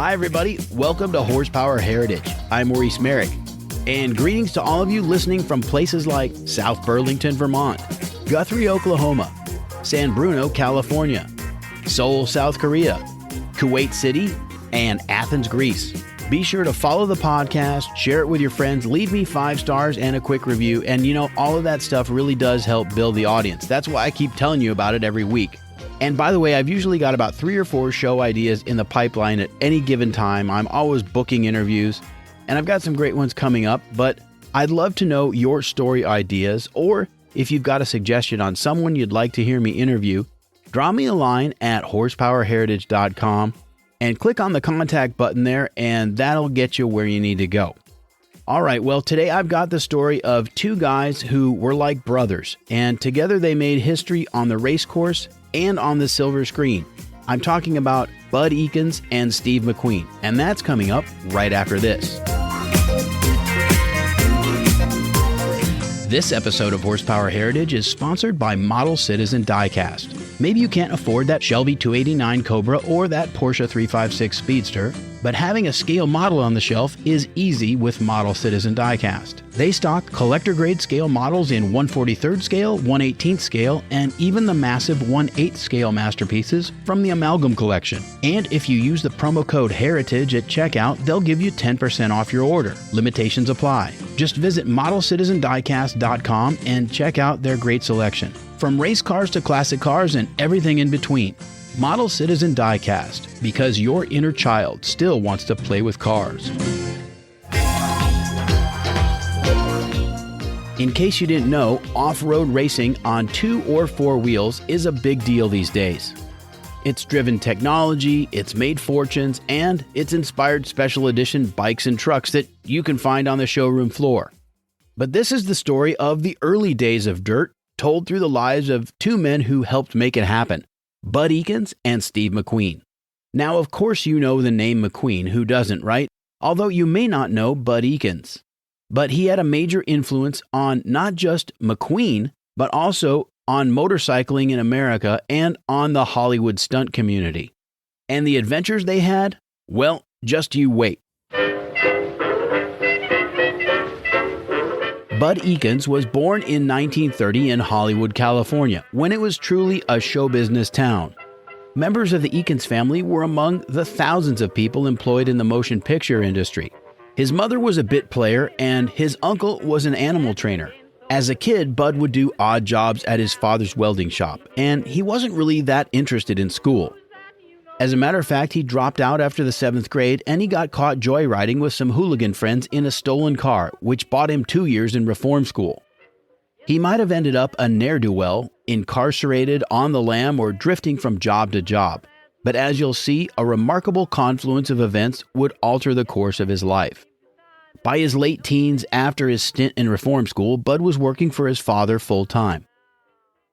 Hi, everybody. Welcome to Horsepower Heritage. I'm Maurice Merrick. And greetings to all of you listening from places like South Burlington, Vermont, Guthrie, Oklahoma, San Bruno, California, Seoul, South Korea, Kuwait City, and Athens, Greece. Be sure to follow the podcast, share it with your friends, leave me 5 stars and a quick review. And all of that stuff really does help build the audience. That's why I keep telling you about it every week. And by the way, I've usually got about 3 or 4 show ideas in the pipeline at any given time. I'm always booking interviews, and I've got some great ones coming up, but I'd love to know your story ideas, or if you've got a suggestion on someone you'd like to hear me interview, drop me a line at horsepowerheritage.com and click on the contact button there, and that'll get you where you need to go. All right, well, today I've got the story of 2 guys who were like brothers, and together they made history on the race course and on the silver screen. I'm talking about Bud Ekins and Steve McQueen, and that's coming up right after this. This episode of Horsepower Heritage is sponsored by Model Citizen Diecast. Maybe you can't afford that Shelby 289 Cobra or that Porsche 356 Speedster, but having a scale model on the shelf is easy with Model Citizen Diecast. They stock collector-grade scale models in 1/43rd scale, 1/18th scale, and even the massive 1/8th scale masterpieces from the Amalgam Collection. And if you use the promo code HERITAGE at checkout, they'll give you 10% off your order. Limitations apply. Just visit ModelCitizenDiecast.com and check out their great selection. From race cars to classic cars and everything in between. Model Citizen Diecast, because your inner child still wants to play with cars. In case you didn't know, off-road racing on 2 or 4 wheels is a big deal these days. It's driven technology, it's made fortunes, and it's inspired special edition bikes and trucks that you can find on the showroom floor. But this is the story of the early days of dirt, told through the lives of 2 men who helped make it happen, Bud Ekins and Steve McQueen. Now, of course, you know the name McQueen, who doesn't, right? Although you may not know Bud Ekins. But he had a major influence on not just McQueen, but also on motorcycling in America and on the Hollywood stunt community. And the adventures they had? Well, just you wait. Bud Ekins was born in 1930 in Hollywood, California, when it was truly a show business town. Members of the Ekins family were among the thousands of people employed in the motion picture industry. His mother was a bit player, and his uncle was an animal trainer. As a kid, Bud would do odd jobs at his father's welding shop, and he wasn't really that interested in school. As a matter of fact, he dropped out after the 7th grade, and he got caught joyriding with some hooligan friends in a stolen car, which bought him 2 years in reform school. He might have ended up a ne'er-do-well, incarcerated, on the lam, or drifting from job to job. But as you'll see, a remarkable confluence of events would alter the course of his life. By his late teens, after his stint in reform school, Bud was working for his father full-time.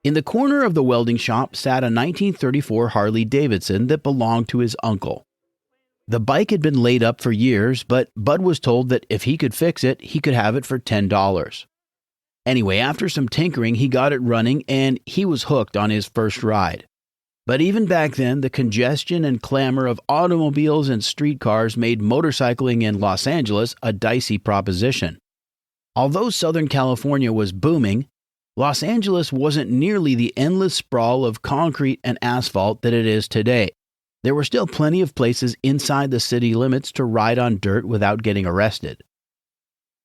In the corner of the welding shop sat a 1934 Harley-Davidson that belonged to his uncle. The bike had been laid up for years, but Bud was told that if he could fix it, he could have it for $10. Anyway, after some tinkering, he got it running, and he was hooked on his first ride. But even back then, the congestion and clamor of automobiles and streetcars made motorcycling in Los Angeles a dicey proposition. Although Southern California was booming, Los Angeles wasn't nearly the endless sprawl of concrete and asphalt that it is today. There were still plenty of places inside the city limits to ride on dirt without getting arrested.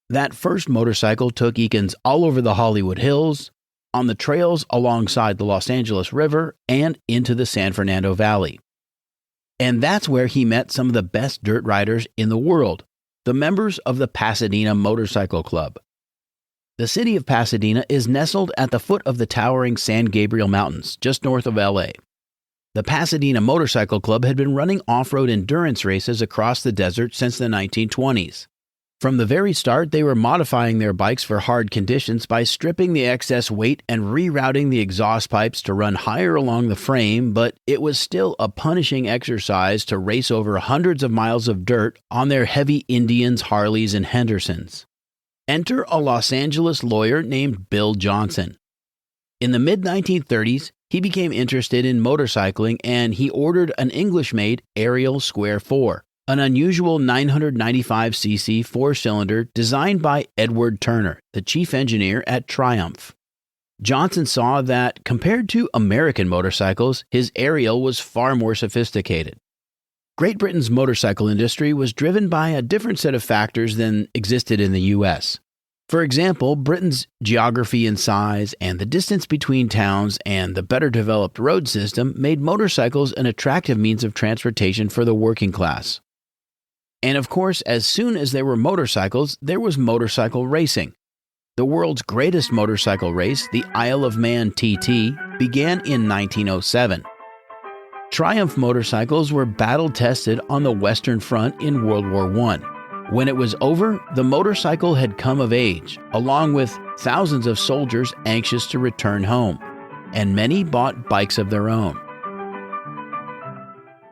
That first motorcycle took Ekins all over the Hollywood Hills, on the trails alongside the Los Angeles River, and into the San Fernando Valley. And that's where he met some of the best dirt riders in the world, the members of the Pasadena Motorcycle Club. The city of Pasadena is nestled at the foot of the towering San Gabriel Mountains, just north of LA. The Pasadena Motorcycle Club had been running off-road endurance races across the desert since the 1920s. From the very start, they were modifying their bikes for hard conditions by stripping the excess weight and rerouting the exhaust pipes to run higher along the frame, but it was still a punishing exercise to race over hundreds of miles of dirt on their heavy Indians, Harleys, and Hendersons. Enter a Los Angeles lawyer named Bill Johnson. In the mid-1930s, he became interested in motorcycling, and he ordered an English-made Ariel Square 4, an unusual 995cc four-cylinder designed by Edward Turner, the chief engineer at Triumph. Johnson saw that, compared to American motorcycles, his Ariel was far more sophisticated. Great Britain's motorcycle industry was driven by a different set of factors than existed in the U.S. For example, Britain's geography and size, and the distance between towns, and the better developed road system made motorcycles an attractive means of transportation for the working class. And of course, as soon as there were motorcycles, there was motorcycle racing. The world's greatest motorcycle race, the Isle of Man TT, began in 1907. Triumph motorcycles were battle-tested on the Western Front in World War I. When it was over, the motorcycle had come of age, along with thousands of soldiers anxious to return home, and many bought bikes of their own.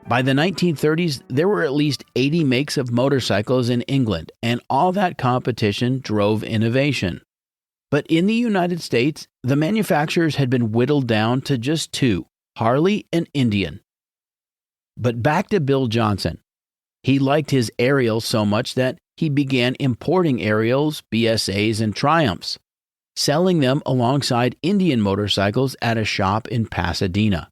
By the 1930s, there were at least 80 makes of motorcycles in England, and all that competition drove innovation. But in the United States, the manufacturers had been whittled down to just two, Harley and Indian. But back to Bill Johnson. He liked his Ariel so much that he began importing Ariels, BSAs, and Triumphs, selling them alongside Indian motorcycles at a shop in Pasadena.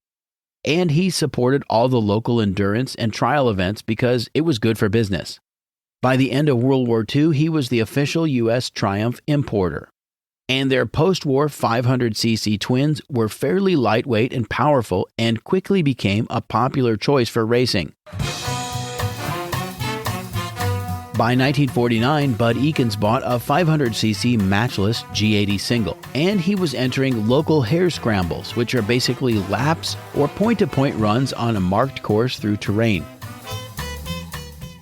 And he supported all the local endurance and trial events because it was good for business. By the end of World War II, he was the official U.S. Triumph importer. And their post-war 500cc twins were fairly lightweight and powerful and quickly became a popular choice for racing. By 1949, Bud Ekins bought a 500cc matchless G80 single, and he was entering local hare scrambles, which are basically laps or point-to-point runs on a marked course through terrain.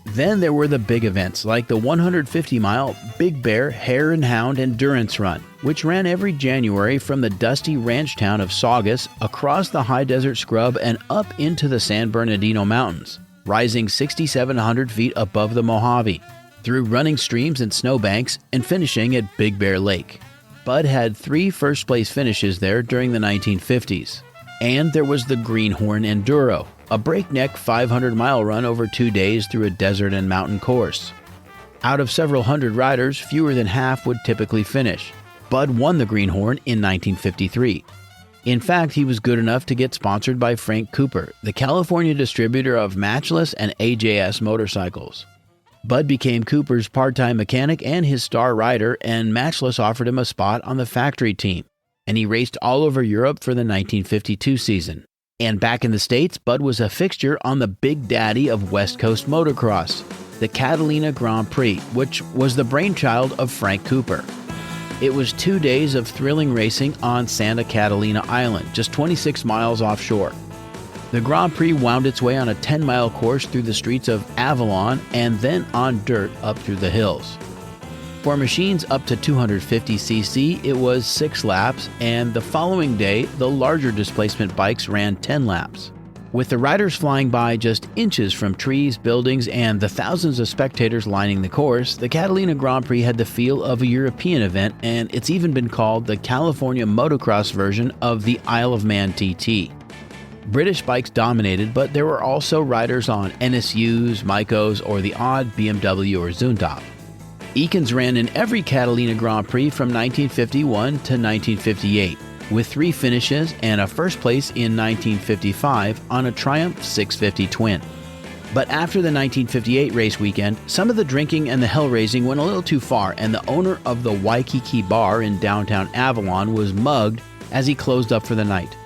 Then there were the big events like the 150-mile Big Bear Hare and Hound Endurance Run, which ran every January from the dusty ranch town of Saugus across the high desert scrub and up into the San Bernardino Mountains, rising 6,700 feet above the Mojave, through running streams and snowbanks, and finishing at Big Bear Lake. Bud had 3 first-place finishes there during the 1950s. And there was the Greenhorn Enduro, a breakneck 500-mile run over 2 days through a desert and mountain course. Out of several hundred riders, fewer than half would typically finish. Bud won the Greenhorn in 1953. In fact, he was good enough to get sponsored by Frank Cooper, the California distributor of Matchless and AJS motorcycles. Bud became Cooper's part-time mechanic and his star rider, and Matchless offered him a spot on the factory team, and he raced all over Europe for the 1952 season. And back in the States, Bud was a fixture on the big daddy of West Coast motocross, the Catalina Grand Prix, which was the brainchild of Frank Cooper. It was 2 days of thrilling racing on Santa Catalina Island, just 26 miles offshore. The Grand Prix wound its way on a 10-mile course through the streets of Avalon and then on dirt up through the hills. For machines up to 250cc, it was 6 laps, and the following day, the larger displacement bikes ran 10 laps. With the riders flying by just inches from trees, buildings, and the thousands of spectators lining the course, the Catalina Grand Prix had the feel of a European event, and it's even been called the California motocross version of the Isle of Man TT. British bikes dominated, but there were also riders on NSUs, Micos, or the odd BMW or Zundap. Ekins ran in every Catalina Grand Prix from 1951 to 1958, with 3 finishes and a first place in 1955 on a Triumph 650 twin. But after the 1958 race weekend, some of the drinking and the hell-raising went a little too far, and the owner of the Waikiki Bar in downtown Avalon was mugged as he closed up for the night.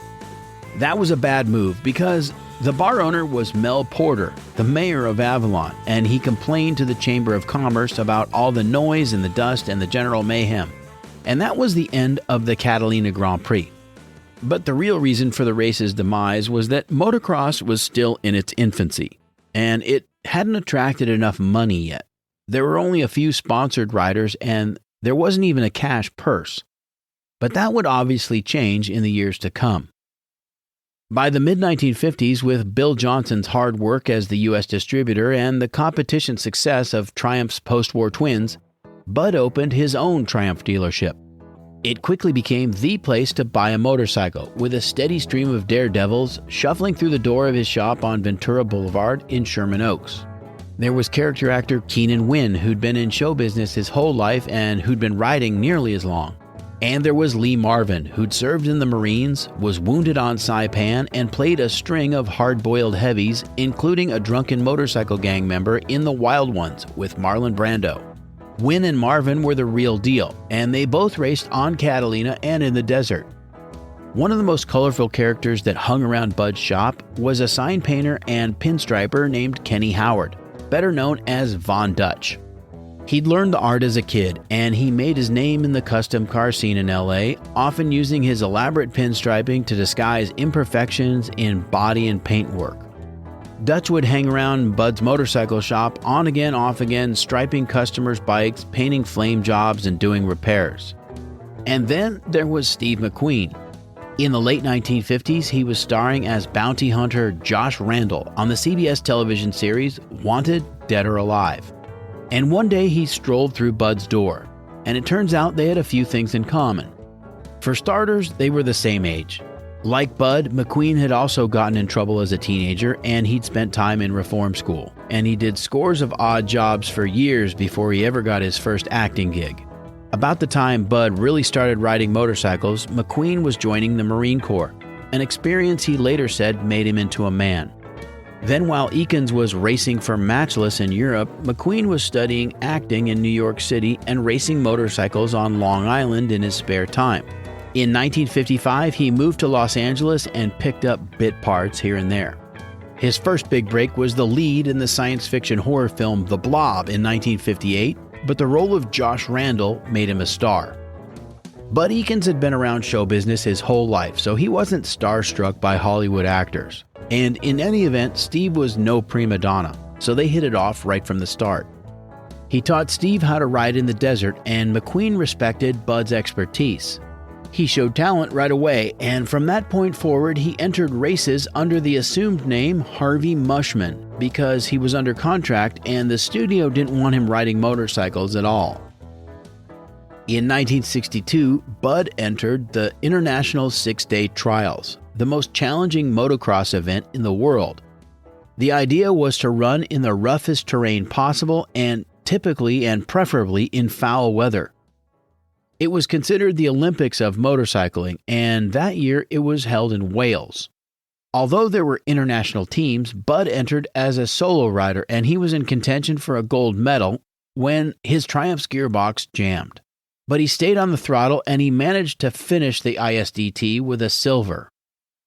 That was a bad move because the bar owner was Mel Porter, the mayor of Avalon, and he complained to the Chamber of Commerce about all the noise and the dust and the general mayhem. And that was the end of the Catalina Grand Prix. But the real reason for the race's demise was that motocross was still in its infancy, and it hadn't attracted enough money yet. There were only a few sponsored riders, and there wasn't even a cash purse. But that would obviously change in the years to come. By the mid-1950s, with Bill Johnson's hard work as the U.S. distributor and the competition success of Triumph's post-war twins, Bud opened his own Triumph dealership. It quickly became the place to buy a motorcycle, with a steady stream of daredevils shuffling through the door of his shop on Ventura Boulevard in Sherman Oaks. There was character actor Keenan Wynn, who'd been in show business his whole life and who'd been riding nearly as long. And there was Lee Marvin, who'd served in the Marines, was wounded on Saipan, and played a string of hard-boiled heavies, including a drunken motorcycle gang member in The Wild Ones with Marlon Brando. Wynn and Marvin were the real deal, and they both raced on Catalina and in the desert. One of the most colorful characters that hung around Bud's shop was a sign painter and pinstriper named Kenny Howard, better known as Von Dutch. He'd learned the art as a kid, and he made his name in the custom car scene in LA, often using his elaborate pinstriping to disguise imperfections in body and paint work. Dutch would hang around Bud's motorcycle shop on again, off again, striping customers' bikes, painting flame jobs, and doing repairs. And then there was Steve McQueen. In the late 1950s, he was starring as bounty hunter Josh Randall on the CBS television series Wanted, Dead or Alive. And one day he strolled through Bud's door, and it turns out they had a few things in common. For starters, they were the same age. Like Bud, McQueen had also gotten in trouble as a teenager, and he'd spent time in reform school, and he did scores of odd jobs for years before he ever got his first acting gig. About the time Bud really started riding motorcycles, McQueen was joining the Marine Corps, an experience he later said made him into a man. Then while Ekins was racing for Matchless in Europe, McQueen was studying acting in New York City and racing motorcycles on Long Island in his spare time. In 1955, he moved to Los Angeles and picked up bit parts here and there. His first big break was the lead in the science fiction horror film The Blob in 1958, but the role of Josh Randall made him a star. Bud Ekins had been around show business his whole life, so he wasn't starstruck by Hollywood actors. And in any event, Steve was no prima donna, so they hit it off right from the start. He taught Steve how to ride in the desert, and McQueen respected Bud's expertise. He showed talent right away, and from that point forward, he entered races under the assumed name Harvey Mushman because he was under contract and the studio didn't want him riding motorcycles at all. In 1962, Bud entered the International Six-Day Trials, the most challenging motocross event in the world. The idea was to run in the roughest terrain possible and typically and preferably in foul weather. It was considered the Olympics of motorcycling, and that year it was held in Wales. Although there were international teams, Bud entered as a solo rider, and he was in contention for a gold medal when his Triumph's gearbox jammed. But he stayed on the throttle, and he managed to finish the ISDT with a silver.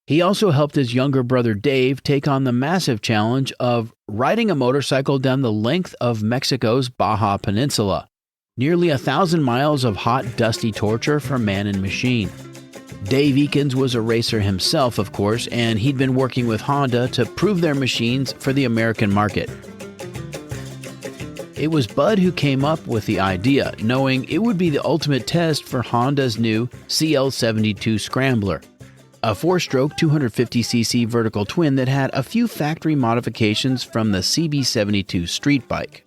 He also helped his younger brother Dave take on the massive challenge of riding a motorcycle down the length of Mexico's Baja Peninsula. Nearly 1,000 miles of hot, dusty torture for man and machine. Dave Ekins was a racer himself, of course, and he'd been working with Honda to prove their machines for the American market. It was Bud who came up with the idea, knowing it would be the ultimate test for Honda's new CL72 Scrambler, a 4-stroke 250cc vertical twin that had a few factory modifications from the CB72 street bike.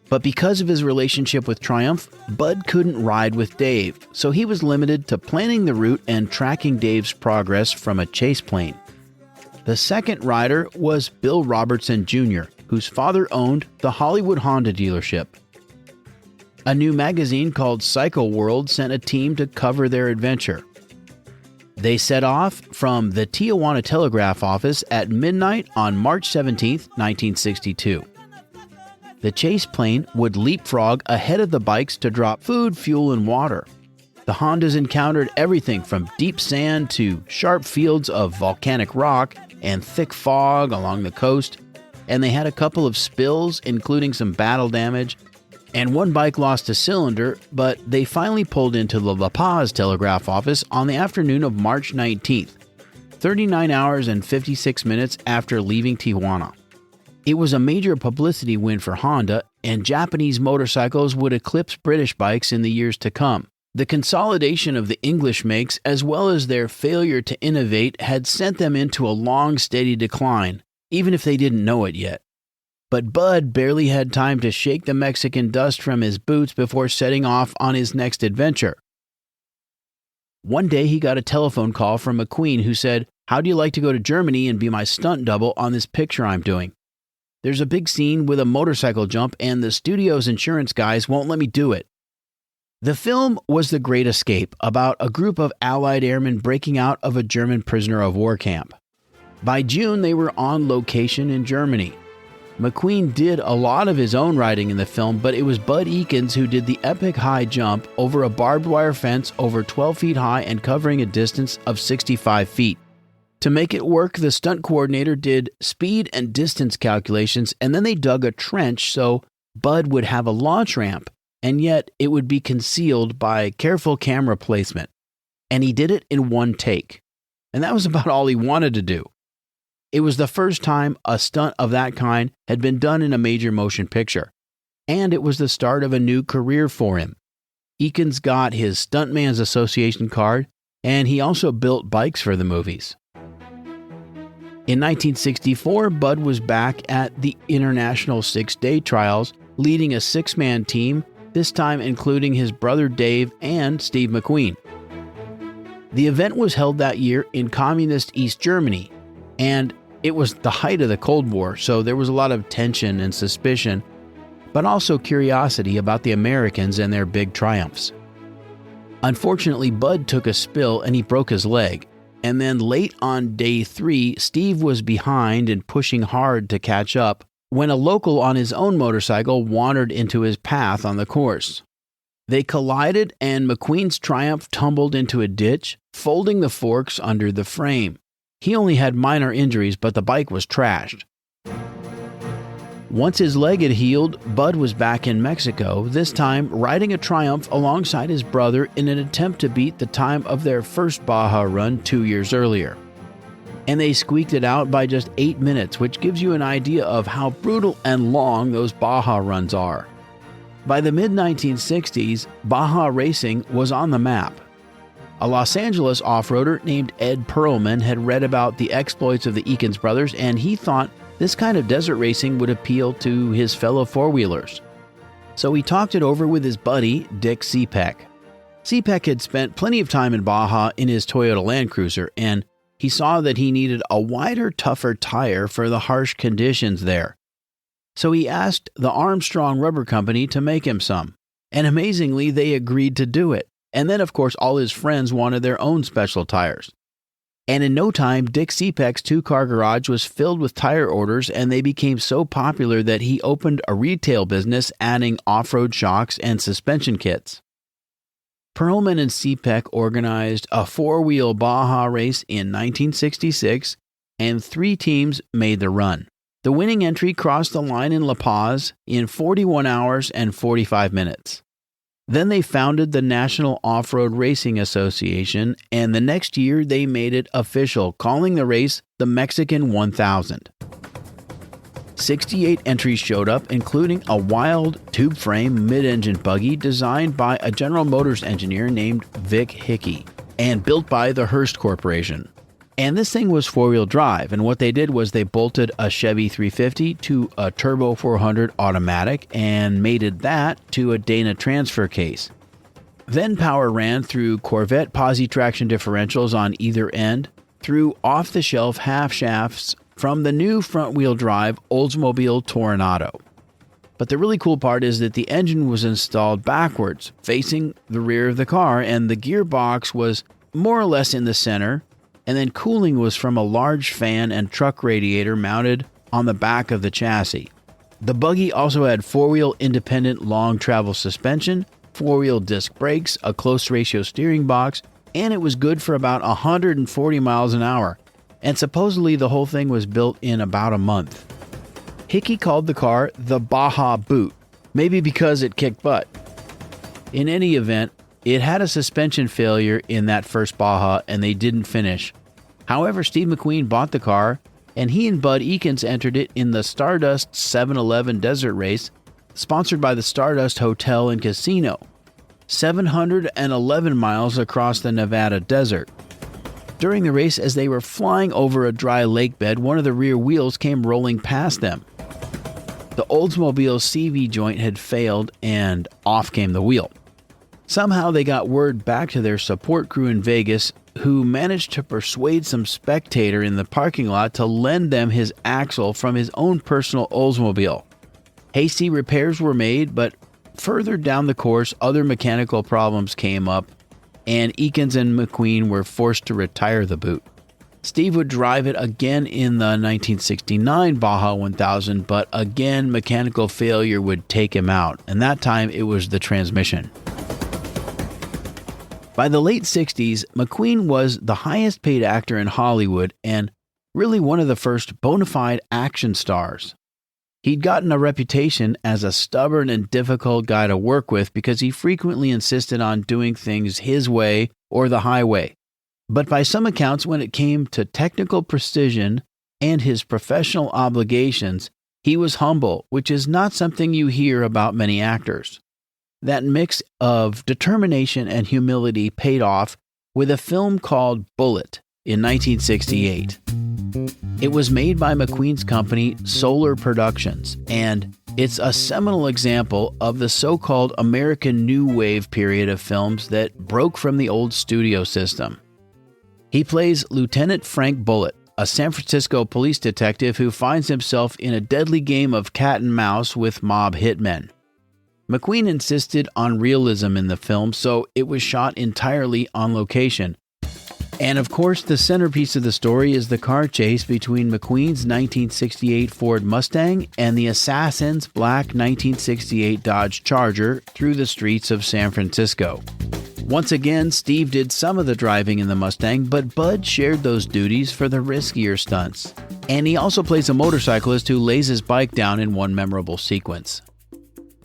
But because of his relationship with Triumph, Bud couldn't ride with Dave, so he was limited to planning the route and tracking Dave's progress from a chase plane. The second rider was Bill Robertson Jr., whose father owned the Hollywood Honda dealership. A new magazine called Cycle World sent a team to cover their adventure. They set off from the Tijuana Telegraph office at midnight on March 17, 1962. The chase plane would leapfrog ahead of the bikes to drop food, fuel, and water. The Hondas encountered everything from deep sand to sharp fields of volcanic rock and thick fog along the coast, and they had a couple of spills, including some battle damage, and one bike lost a cylinder, but they finally pulled into the La Paz Telegraph office on the afternoon of March 19th, 39 hours and 56 minutes after leaving Tijuana. It was a major publicity win for Honda, and Japanese motorcycles would eclipse British bikes in the years to come. The consolidation of the English makes, as well as their failure to innovate, had sent them into a long, steady decline, even if they didn't know it yet. But Bud barely had time to shake the Mexican dust from his boots before setting off on his next adventure. One day he got a telephone call from McQueen who said, "How do you like to go to Germany and be my stunt double on this picture I'm doing?" There's a big scene with a motorcycle jump, and the studio's insurance guys won't let me do it. The film was The Great Escape, about a group of Allied airmen breaking out of a German prisoner of war camp. By June, they were on location in Germany. McQueen did a lot of his own writing in the film, but it was Bud Ekins who did the epic high jump over a barbed wire fence over 12 feet high and covering a distance of 65 feet. To make it work, the stunt coordinator did speed and distance calculations, and then they dug a trench so Bud would have a launch ramp, and yet it would be concealed by careful camera placement. And he did it in one take. And that was about all he wanted to do. It was the first time a stunt of that kind had been done in a major motion picture, and it was the start of a new career for him. Ekins got his Stuntman's Association card, and he also built bikes for the movies. In 1964, Bud was back at the International Six-Day Trials, leading a six-man team, this time including his brother Dave and Steve McQueen. The event was held that year in communist East Germany, and it was the height of the Cold War, so there was a lot of tension and suspicion, but also curiosity about the Americans and their big triumphs. Unfortunately, Bud took a spill and he broke his leg, and then late on day 3, Steve was behind and pushing hard to catch up when a local on his own motorcycle wandered into his path on the course. They collided and McQueen's Triumph tumbled into a ditch, folding the forks under the frame. He only had minor injuries, but the bike was trashed. Once his leg had healed, Bud was back in Mexico, this time riding a Triumph alongside his brother in an attempt to beat the time of their first Baja run 2 years earlier. And they squeaked it out by just 8 minutes, which gives you an idea of how brutal and long those Baja runs are. By the mid-1960s, Baja racing was on the map. A Los Angeles off-roader named Ed Perlman had read about the exploits of the Ekins brothers, and he thought this kind of desert racing would appeal to his fellow four-wheelers. So he talked it over with his buddy, Dick Cepek. Cepek had spent plenty of time in Baja in his Toyota Land Cruiser, and he saw that he needed a wider, tougher tire for the harsh conditions there. So he asked the Armstrong Rubber Company to make him some, and amazingly, they agreed to do it. And then, of course, all his friends wanted their own special tires. And in no time, Dick Cepek's 2-car garage was filled with tire orders, and they became so popular that he opened a retail business adding off-road shocks and suspension kits. Perlman and Cepek organized a 4-wheel Baja race in 1966, and 3 teams made the run. The winning entry crossed the line in La Paz in 41 hours and 45 minutes. Then they founded the National Off-Road Racing Association, and the next year they made it official, calling the race the Mexican 1000. 68 entries showed up, including a wild tube-frame mid-engine buggy designed by a General Motors engineer named Vic Hickey and built by the Hearst Corporation. And this thing was 4-wheel drive, and what they did was they bolted a Chevy 350 to a Turbo 400 automatic and mated that to a Dana transfer case. Then power ran through Corvette posi traction differentials on either end, through off-the-shelf half shafts from the new front-wheel drive Oldsmobile Toronado. But the really cool part is that the engine was installed backwards, facing the rear of the car, and the gearbox was more or less in the center, and then cooling was from a large fan and truck radiator mounted on the back of the chassis. The buggy also had 4-wheel independent long travel suspension, 4-wheel disc brakes, a close ratio steering box, and it was good for about 140 miles an hour. And supposedly the whole thing was built in about a month. Hickey called the car the Baja Boot, maybe because it kicked butt. In any event, it had a suspension failure in that first Baja, and they didn't finish. However, Steve McQueen bought the car, and he and Bud Ekins entered it in the Stardust 7-Eleven Desert Race, sponsored by the Stardust Hotel and Casino, 711 miles across the Nevada desert. During the race, as they were flying over a dry lake bed, one of the rear wheels came rolling past them. The Oldsmobile CV joint had failed, and off came the wheel. Somehow they got word back to their support crew in Vegas, who managed to persuade some spectator in the parking lot to lend them his axle from his own personal Oldsmobile. Hasty repairs were made, but further down the course, other mechanical problems came up, and Ekins and McQueen were forced to retire the boot. Steve would drive it again in the 1969 Baja 1000, but again, mechanical failure would take him out, and that time it was the transmission. By the late 60s, McQueen was the highest paid actor in Hollywood and really one of the first bona fide action stars. He'd gotten a reputation as a stubborn and difficult guy to work with because he frequently insisted on doing things his way or the highway. But by some accounts, when it came to technical precision and his professional obligations, he was humble, which is not something you hear about many actors. That mix of determination and humility paid off with a film called Bullet in 1968. It was made by McQueen's company, Solar Productions, and it's a seminal example of the so-called American New Wave period of films that broke from the old studio system. He plays Lieutenant Frank Bullitt, a San Francisco police detective who finds himself in a deadly game of cat and mouse with mob hitmen. McQueen insisted on realism in the film, so it was shot entirely on location. And of course, the centerpiece of the story is the car chase between McQueen's 1968 Ford Mustang and the assassin's black 1968 Dodge Charger through the streets of San Francisco. Once again, Steve did some of the driving in the Mustang, but Bud shared those duties for the riskier stunts. And he also plays a motorcyclist who lays his bike down in one memorable sequence.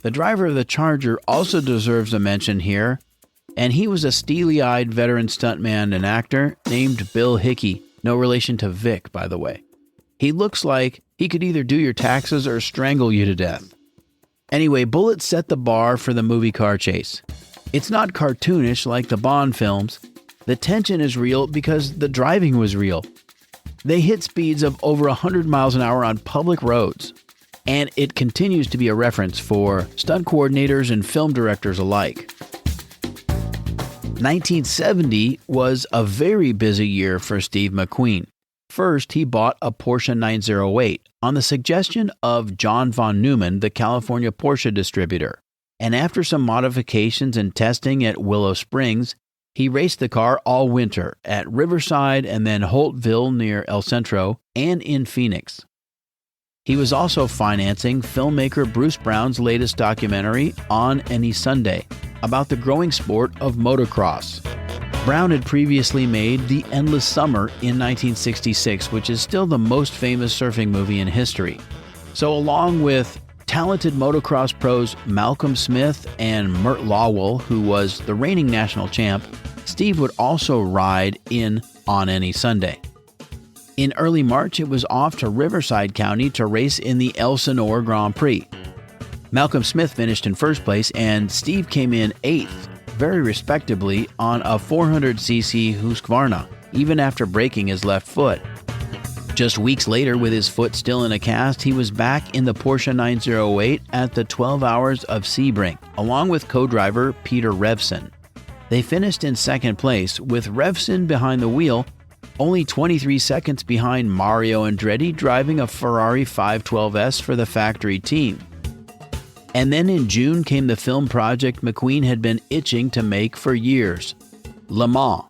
The driver of the Charger also deserves a mention here, and he was a steely-eyed veteran stuntman and actor named Bill Hickey, no relation to Vic, by the way. He looks like he could either do your taxes or strangle you to death. Anyway, Bullitt set the bar for the movie car chase. It's not cartoonish like the Bond films. The tension is real because the driving was real. They hit speeds of over 100 miles an hour on public roads. And it continues to be a reference for stunt coordinators and film directors alike. 1970 was a very busy year for Steve McQueen. First, he bought a Porsche 908 on the suggestion of John von Neumann, the California Porsche distributor. And after some modifications and testing at Willow Springs, he raced the car all winter at Riverside and then Holtville near El Centro and in Phoenix. He was also financing filmmaker Bruce Brown's latest documentary, On Any Sunday, about the growing sport of motocross. Brown had previously made The Endless Summer in 1966, which is still the most famous surfing movie in history. So along with talented motocross pros Malcolm Smith and Mert Lawwell, who was the reigning national champ, Steve would also ride in On Any Sunday. In early March, it was off to Riverside County to race in the Elsinore Grand Prix. Malcolm Smith finished in first place, and Steve came in 8th, very respectably, on a 400cc Husqvarna, even after breaking his left foot. Just weeks later, with his foot still in a cast, he was back in the Porsche 908 at the 12 Hours of Sebring, along with co-driver Peter Revson. They finished in second place, with Revson behind the wheel, only 23 seconds behind Mario Andretti driving a Ferrari 512S for the factory team. And then in June came the film project McQueen had been itching to make for years, Le Mans.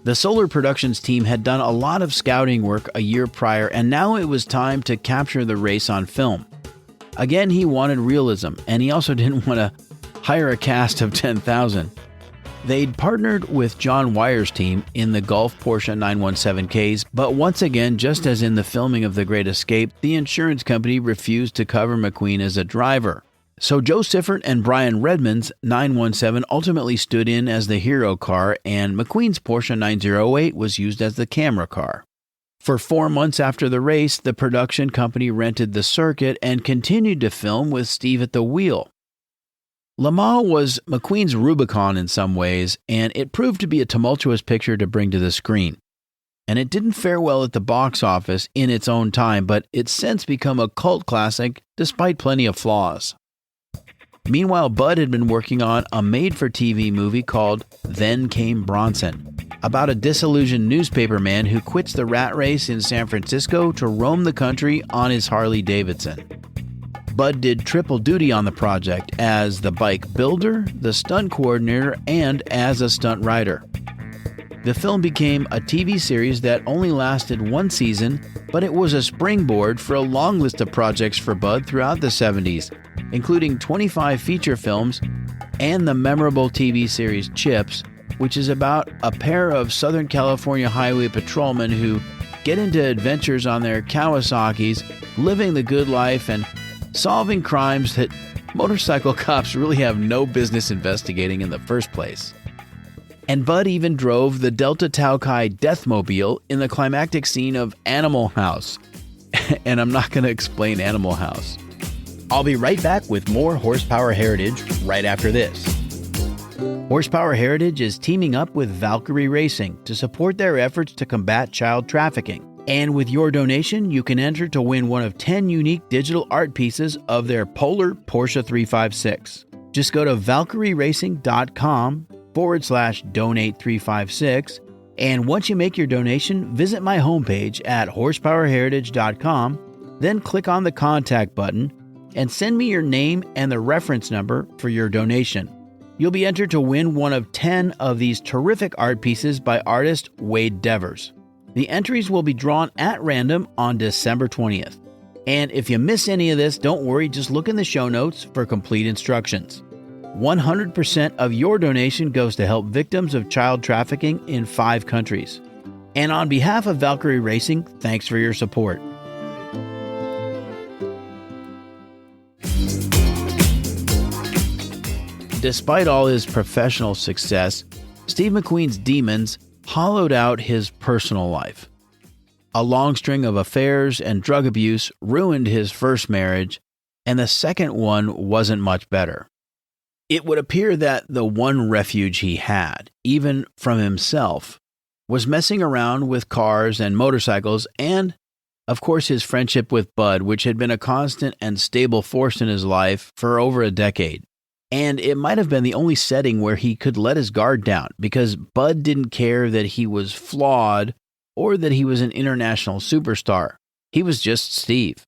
The Solar Productions team had done a lot of scouting work a year prior, and now it was time to capture the race on film. Again, he wanted realism, and he also didn't want to hire a cast of 10,000. They'd partnered with John Wyer's team in the Gulf Porsche 917Ks, but once again, just as in the filming of The Great Escape, the insurance company refused to cover McQueen as a driver. So Joe Siffert and Brian Redmond's 917 ultimately stood in as the hero car, and McQueen's Porsche 908 was used as the camera car. For 4 months after the race, the production company rented the circuit and continued to film with Steve at the wheel. Le Mans was McQueen's Rubicon in some ways, and it proved to be a tumultuous picture to bring to the screen. And it didn't fare well at the box office in its own time, but it's since become a cult classic despite plenty of flaws. Meanwhile, Bud had been working on a made-for-TV movie called Then Came Bronson, about a disillusioned newspaperman who quits the rat race in San Francisco to roam the country on his Harley Davidson. Bud did triple duty on the project as the bike builder, the stunt coordinator, and as a stunt rider. The film became a TV series that only lasted one season, but it was a springboard for a long list of projects for Bud throughout the 70s, including 25 feature films and the memorable TV series Chips, which is about a pair of Southern California highway patrolmen who get into adventures on their Kawasaki's, living the good life and solving crimes that motorcycle cops really have no business investigating in the first place. And Bud even drove the Delta Tau Chi Deathmobile in the climactic scene of Animal House. And I'm not going to explain Animal House. I'll be right back with more Horsepower Heritage right after this. Horsepower Heritage is teaming up with Valkyrie Racing to support their efforts to combat child trafficking. And with your donation, you can enter to win one of 10 unique digital art pieces of their Polar Porsche 356. Just go to valkyrieracing.com/donate356, and once you make your donation, visit my homepage at horsepowerheritage.com, then click on the contact button and send me your name and the reference number for your donation. You'll be entered to win one of 10 of these terrific art pieces by artist Wade Devers. The entries will be drawn at random on December 20th. And if you miss any of this, don't worry, just look in the show notes for complete instructions. 100% of your donation goes to help victims of child trafficking in 5 countries. And on behalf of Valkyrie Racing, thanks for your support. Despite all his professional success, Steve McQueen's demons hollowed out his personal life. A long string of affairs and drug abuse ruined his first marriage, and the second one wasn't much better. It would appear that the one refuge he had, even from himself, was messing around with cars and motorcycles and, of course, his friendship with Bud, which had been a constant and stable force in his life for over a decade. And it might have been the only setting where he could let his guard down, because Bud didn't care that he was flawed or that he was an international superstar. He was just Steve.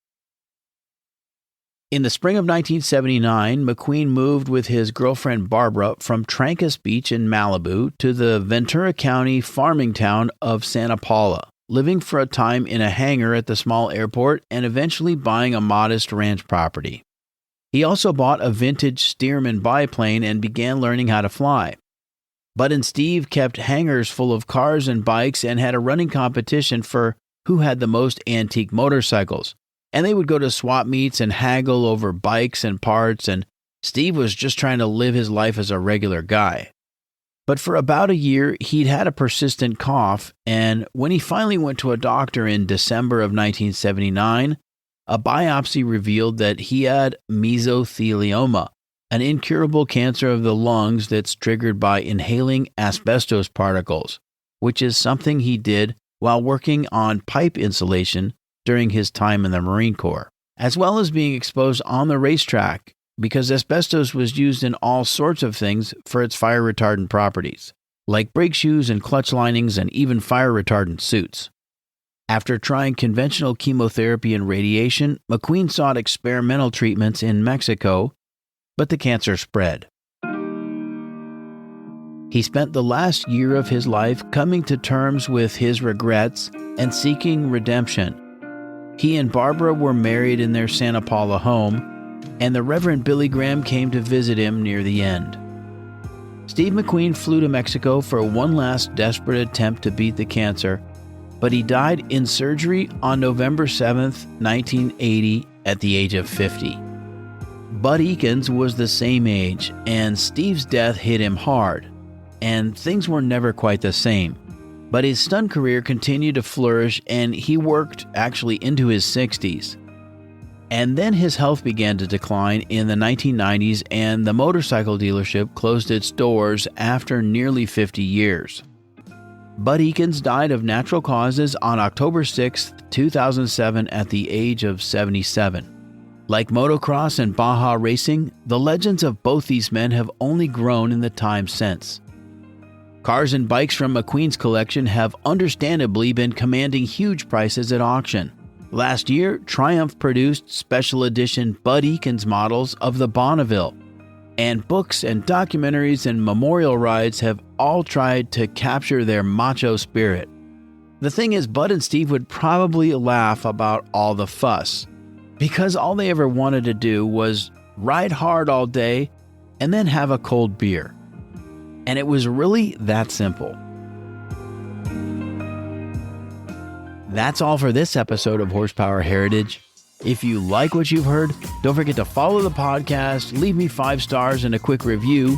In the spring of 1979, McQueen moved with his girlfriend Barbara from Trancas Beach in Malibu to the Ventura County farming town of Santa Paula, living for a time in a hangar at the small airport and eventually buying a modest ranch property. He also bought a vintage Stearman biplane and began learning how to fly. Bud and Steve kept hangars full of cars and bikes and had a running competition for who had the most antique motorcycles. And they would go to swap meets and haggle over bikes and parts, and Steve was just trying to live his life as a regular guy. But for about a year, he'd had a persistent cough, and when he finally went to a doctor in December of 1979, a biopsy revealed that he had mesothelioma, an incurable cancer of the lungs that's triggered by inhaling asbestos particles, which is something he did while working on pipe insulation during his time in the Marine Corps, as well as being exposed on the racetrack, because asbestos was used in all sorts of things for its fire retardant properties, like brake shoes and clutch linings and even fire retardant suits. After trying conventional chemotherapy and radiation, McQueen sought experimental treatments in Mexico, but the cancer spread. He spent the last year of his life coming to terms with his regrets and seeking redemption. He and Barbara were married in their Santa Paula home, and the Reverend Billy Graham came to visit him near the end. Steve McQueen flew to Mexico for one last desperate attempt to beat the cancer, but he died in surgery on November 7th, 1980, at the age of 50. Bud Ekins was the same age, and Steve's death hit him hard, and things were never quite the same. But his stunt career continued to flourish, and he worked actually into his 60s. And then his health began to decline in the 1990s, and the motorcycle dealership closed its doors after nearly 50 years. Bud Ekins died of natural causes on October 6, 2007 at the age of 77. Like motocross and Baja racing, the legends of both these men have only grown in the time since. Cars and bikes from McQueen's collection have understandably been commanding huge prices at auction. Last year, Triumph produced special edition Bud Ekins models of the Bonneville, and books and documentaries and memorial rides have all tried to capture their macho spirit. The thing is, Bud and Steve would probably laugh about all the fuss, because all they ever wanted to do was ride hard all day and then have a cold beer. And it was really that simple. That's all for this episode of Horsepower Heritage. If you like what you've heard, don't forget to follow the podcast, leave me 5 stars and a quick review.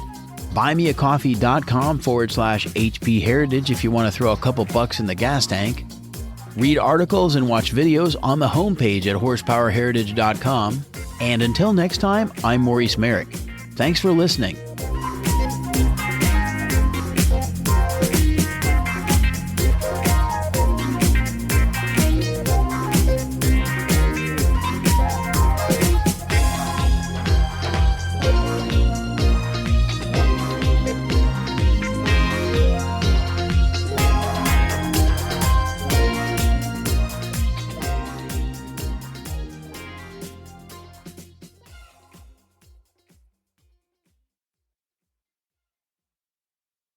Buymeacoffee.com/HP Heritage if you want to throw a couple bucks in the gas tank. Read articles and watch videos on the homepage at horsepowerheritage.com. And until next time, I'm Maurice Merrick. Thanks for listening.